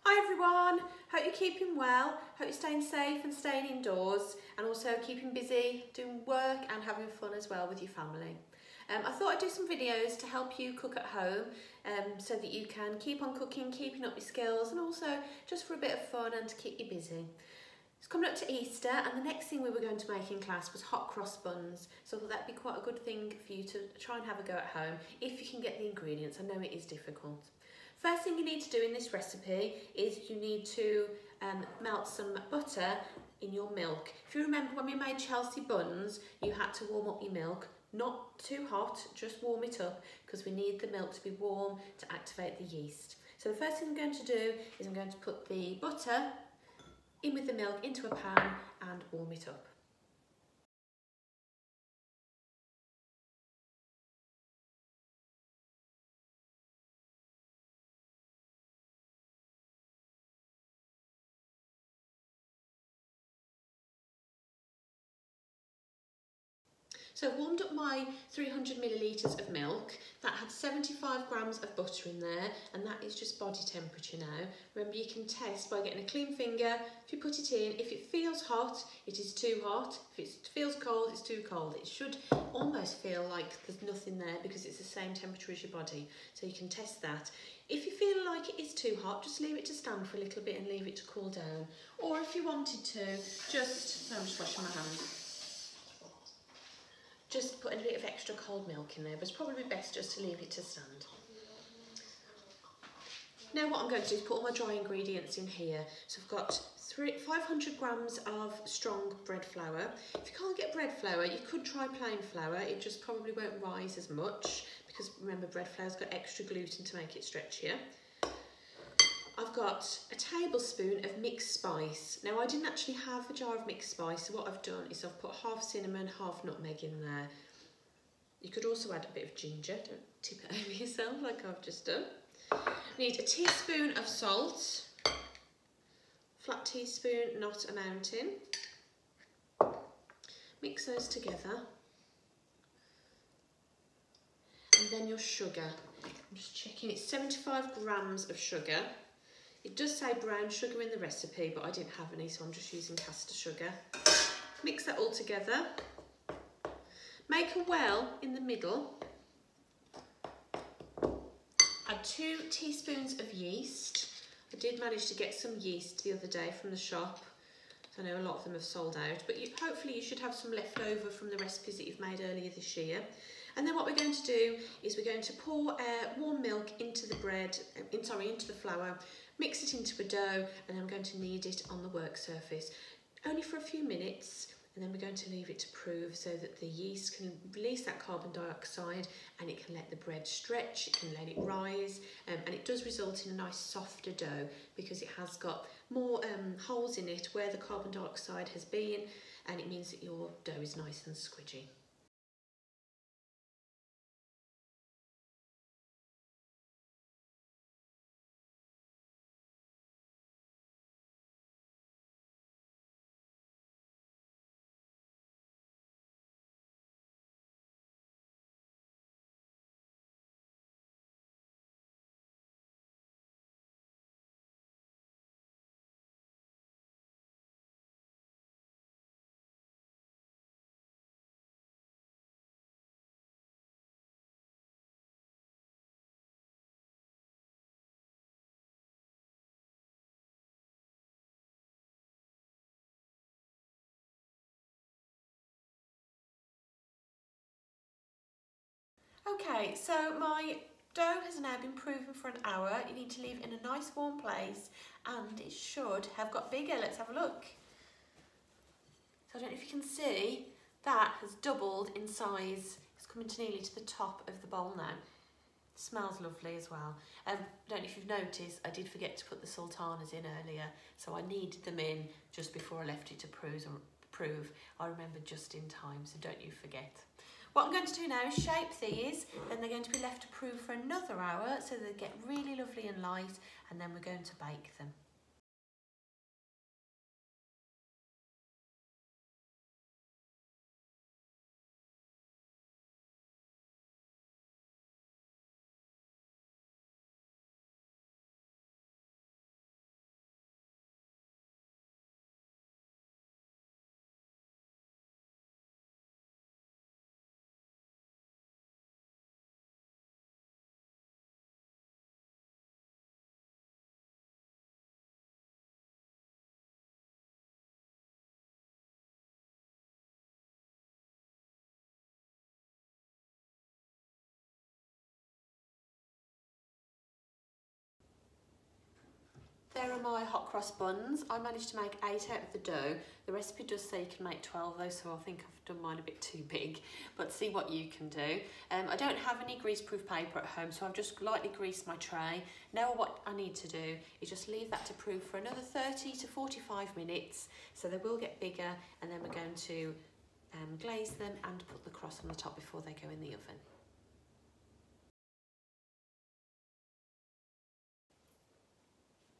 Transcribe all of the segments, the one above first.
Hi everyone, hope you're keeping well, hope you're staying safe and staying indoors and also keeping busy, doing work and having fun as well with your family. I thought I'd do some videos to help you cook at home so that you can keep on cooking, keeping up your skills and also just for a bit of fun and to keep you busy. It's coming up to Easter and the next thing we were going to make in class was hot cross buns. So I thought that'd be quite a good thing for you to try and have a go at home if you can get the ingredients. I know it is difficult. First thing you need to do in this recipe is you need to melt some butter in your milk. If you remember when we made Chelsea buns, you had to warm up your milk. Not too hot, just warm it up because we need the milk to be warm to activate the yeast. So the first thing I'm going to do is I'm going to put the butter in with the milk into a pan and warm it up. So I've warmed up my 300 millilitres of milk. That had 75 grams of butter in there and that is just body temperature now. Remember, you can test by getting a clean finger. If you put it in, if it feels hot, it is too hot. If it feels cold, it's too cold. It should almost feel like there's nothing there because it's the same temperature as your body. So you can test that. If you feel like it is too hot, just leave it to stand for a little bit and leave it to cool down. Or if you wanted to, I'm just washing my hands. Just put a bit of extra cold milk in there, but it's probably best just to leave it to stand. Now what I'm going to do is put all my dry ingredients in here. So I've got 500 grams of strong bread flour. If you can't get bread flour, you could try plain flour. It just probably won't rise as much because remember, bread flour's got extra gluten to make it stretchier. I've got a tablespoon of mixed spice. Now I didn't actually have a jar of mixed spice, so what I've done is I've put half cinnamon, half nutmeg in there. You could also add a bit of ginger, don't tip it over yourself like I've just done. Need a teaspoon of salt, flat teaspoon, not a mountain. Mix those together. And then your sugar. I'm just checking, it's 75 grams of sugar. It does say brown sugar in the recipe, but I didn't have any, so I'm just using caster sugar. Mix that all together. Make a well in the middle. Add 2 teaspoons of yeast. I did manage to get some yeast the other day from the shop. I know a lot of them have sold out, but hopefully you should have some left over from the recipes that you've made earlier this year. And then what we're going to do is we're going to pour warm milk into the into the flour, mix it into a dough, and then I'm going to knead it on the work surface. Only for a few minutes, and then we're going to leave it to prove so that the yeast can release that carbon dioxide and it can let the bread stretch, it can let it rise, and it does result in a nice softer dough because it has got more holes in it where the carbon dioxide has been, and it means that your dough is nice and squidgy. Okay, so my dough has now been proven for an hour. You need to leave it in a nice warm place and it should have got bigger. Let's have a look. So I don't know if you can see, that has doubled in size. It's coming to nearly to the top of the bowl now. It smells lovely as well. I don't know if you've noticed, I did forget to put the sultanas in earlier, so I needed them in just before I left it to prove. I remembered just in time, so don't you forget. What I'm going to do now is shape these, then they're going to be left to prove for another hour so they get really lovely and light, and then we're going to bake them. There are my hot cross buns. I managed to make 8 out of the dough. The recipe does say you can make 12 though, so I think I've done mine a bit too big, but see what you can do. I don't have any greaseproof paper at home, so I've just lightly greased my tray. Now what I need to do is just leave that to proof for another 30 to 45 minutes, so they will get bigger, and then we're going to glaze them and put the cross on the top before they go in the oven.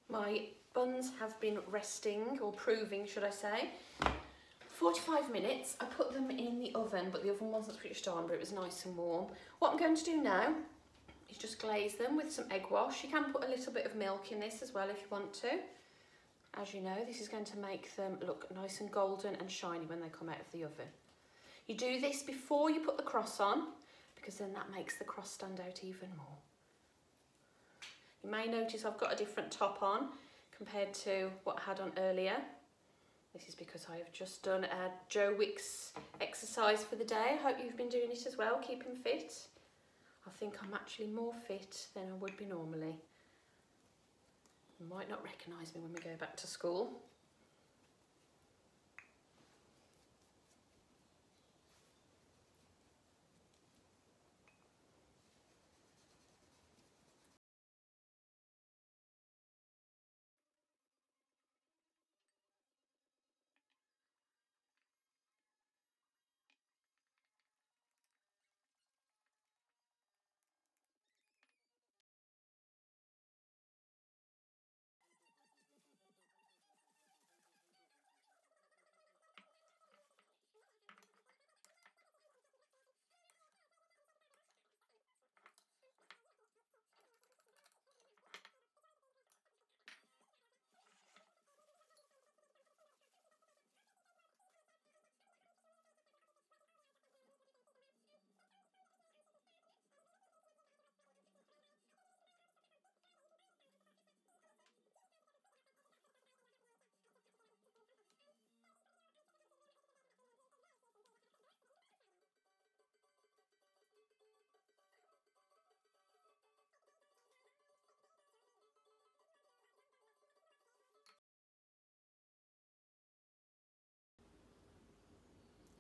My buns have been resting, or proving should I say, 45 minutes. I put them in the oven, but the oven wasn't switched on, but it was nice and warm. What I'm going to do now is just glaze them with some egg wash. You can put a little bit of milk in this as well if you want to. As you know, this is going to make them look nice and golden and shiny when they come out of the oven. You do this before you put the cross on, because then that makes the cross stand out even more. You may notice I've got a different top on compared to what I had on earlier. This is because I have just done a Joe Wicks exercise for the day. I hope you've been doing it as well, keeping fit. I think I'm actually more fit than I would be normally. You might not recognise me when we go back to school.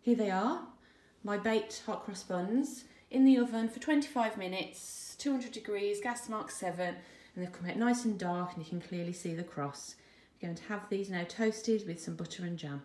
Here they are, my baked hot cross buns in the oven for 25 minutes, 200 degrees, gas mark 7, and they've come out nice and dark and you can clearly see the cross. We're going to have these now toasted with some butter and jam.